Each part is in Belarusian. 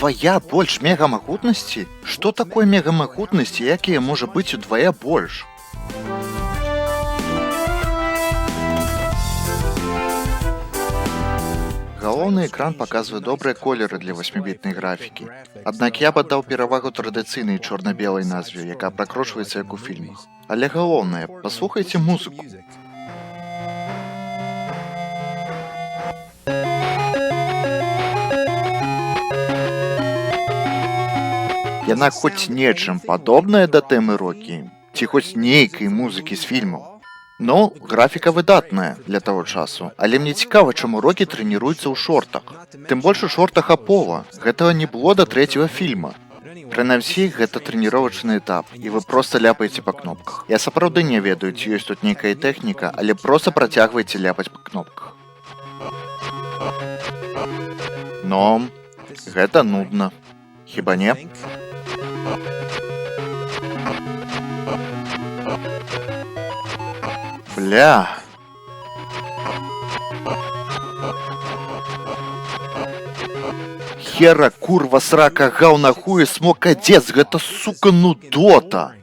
Удвая больш мегамагутнасці? Што такое мегамагутнасці, якія можа быць удвая больш? Галоўны экран паказвае добрыя колеры для 8-бітнай графікі. Аднак я б аддаў перавагу традыцыйнай чорна-белай назве, якая пракручваецца як у фільмах. Але галоўнае, паслухайце музыку. Яна хоць нечым падобная да тэмы рокі, ці хоць нейкай музыкі з фільмаў. Ну, графіка выдатная для таго часу, але мне цікава, чаму Рокі трэніруецца ў шортах. Тым больш у шортах Апола. Гэтага не было да трэцяга фільма. Прынамсі, гэта трэніровачны этап, і вы проста ляпаеце па кнопках. Я сапраўды не ведаю, ці ёсць тут нейкая тэхніка, але проста працягвайце ляпаць па кнопках. Но гэта нудна. Хіба не? Бля. Хера, курва, срака, гаўна, хуе, смокадзец, гэта, сука, нудота.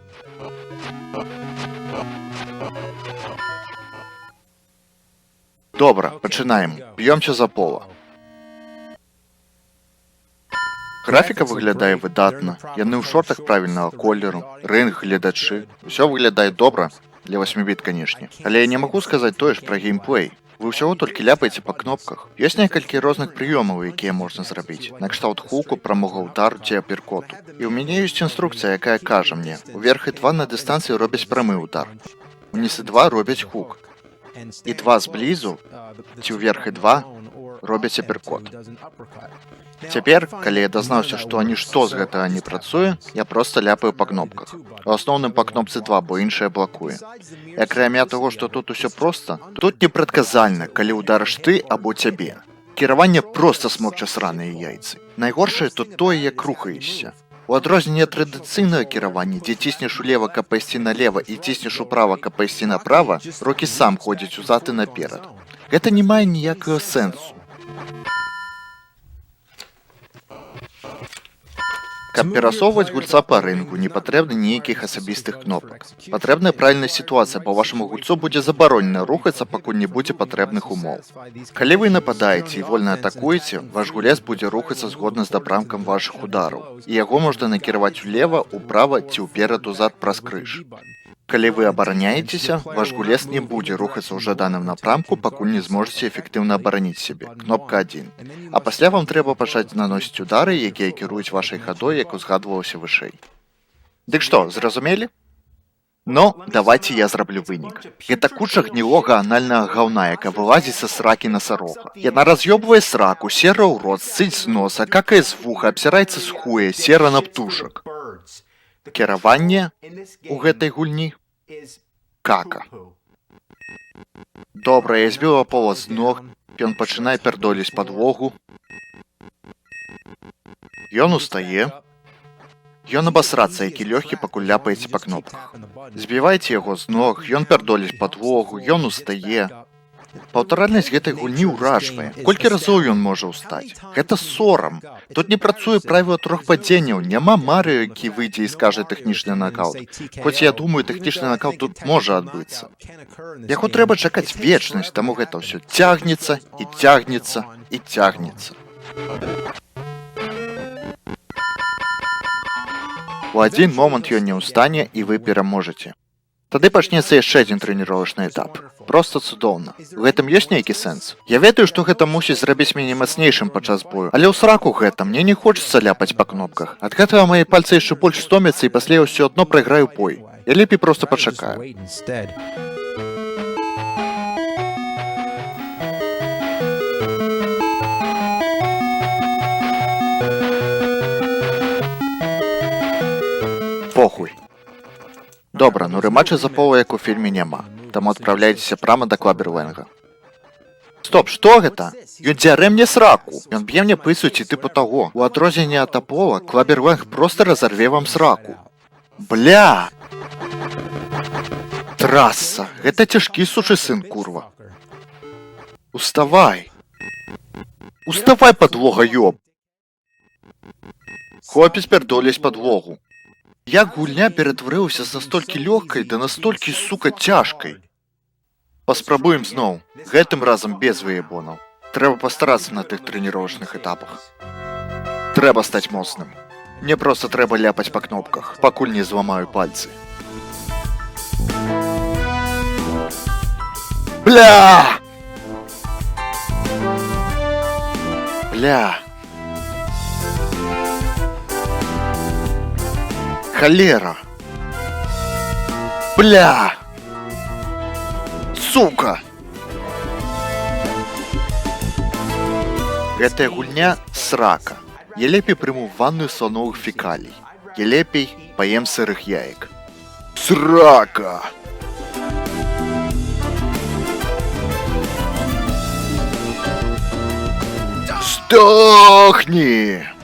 Добра, пачынаем. Б'ёмся за Пола. Графіка выглядае выдатна. Яны ў шортах правільнага колеру, рынг, гледачы. Усё выглядае добра. Для 8-біт, канешне. Але я не магу сказаць тое ж пра геймплей. Вы ўсяго толькі ляпаеце па кнопках. Ёсць некалькі розных прыёмаў, якія можна зрабіць. Накшталт хуку, прамога ўдару ці аперкоту. І ў мяне ёсць інструкцыя, якая кажа мне: уверх і 2 на дыстанцыі робяць прамы ўдар. Уніз і 2 робяць хук. І 2 зблізу, ці ўверх і 2 робяць аперкот. Цяпер, калі я дазнаўся, што нішто з гэтага не працуе, я проста ляпаю па кнопках. У асноўным па кнопцы 2, бо іншая блакуе. І акрамя таго, што тут усё проста, тут непрадказальна, калі ўдарыш ты або цябе. Кіраванне проста смокча сраныя яйцы. Найгоршае тут тое, як рухаешся. У адрозненне ад традыцыйнага кіравання, дзе ціснеш улева, каб пайсці налева, і ціснеш управа, каб пайсці направа, Рокі сам ходзіць узад і наперад. Гэта не мае ніякага сэнсу. Каб перасоўваць гульца па рынгу, не патрэбна ніякіх асабістых кнопак. Патрэбная правільная сітуацыя, бо вашаму гульцу будзе забаронена рухацца, пакуль не будзе патрэбных умоў. Калі вы нападаеце і вольна атакуеце, ваш гулец будзе рухацца згодна з напрамкам вашых удараў. І яго можна накіраваць улева, управа ці ўперад узад праз крыж. Калі вы абараняецеся, ваш гулец не будзе рухацца ў жаданым напрамку, пакуль не зможаце эфектыўна абараніць сябе. Кнопка 1. А пасля вам трэба пачаць наносіць удары, якія кіруюць вашай хадой, як узгадвалася вышэй. Дык што, зразумелі? Ну, давайце я зраблю вынік. Гэта куча гнілога анальнага гаўна, якая вылазіць са сракі насарога. Яна раз'ёбвае сраку, сера ў рот, сцыць з носа, какае з вуха, абсіраецца з хуя, сера на птушак. Кіраванне у гэтай гульні кака. Добра, я збіла Пола з ног, ён пачынае пярдоліць падлогу. Ён устае. Ён абасрацца, які лёгкі, пакуль ляпаеце па кнопках. Збівайце яго з ног, ён пярдоліць падлогу, ён устае. Паўтаральнасць гэтай гульні ўражвае. Колькі разоў ён можа ўстаць? Гэта сорам. Тут не працуе правіла 3 падзенняў. Няма Марыо, які выйдзе і скажа тэхнічны накаут. Хоць я думаю, тэхнічны накаут тут можа адбыцца. Яго трэба чакаць вечнасць, таму гэта ўсё цягнецца і цягнецца і цягнецца. У адзін момант ён не ўстане, і вы пераможаце. Тады пачнецца яшчэ адзін трэніровачны этап. Проста цудоўна. У гэтым ёсць нейкі сэнс. Я ведаю, што гэта мусіць зрабіць мяне мацнейшым падчас бою, але ў сраку гэта мне не хочацца ляпаць па кнопках. Ад гэтага мае пальцы яшчэ больш стомяцца, і пасля я ўсё адно прайграю бой. Я лепей проста пачакаю. Похуй. Добра, ну рэматча за Пола, як у фільме, няма. Таму адпраўляйцеся прама да Клаберленга. Стоп, што гэта? Ён дзярэ мне сраку. Ён б'е мне пысу ці тыпу таго. У адрозненне ад Апола, Клаберленг проста разарве вам сраку. Бля! Трасса! Гэта цяжкі сучы сын, курва. Уставай! Уставай, падлога, ёб! Хлопец пярдоліць падлогу. Як гульня ператварылася з настолькі лёгкай да настолькі, сука, цяжкай? Паспрабуем зноў, гэтым разам без выебонаў. Трэба пастарацца на тых трэніровачных этапах. Трэба стаць моцным. Мне проста трэба ляпаць па кнопках, пакуль не зламаю пальцы. Бля! Бля! Холера! Бля! Сука! Гэтая гульня срака. Я лепей прыму ванную слоновых фекалій. Я лепей паем сырых яек. Срака! Сдохни!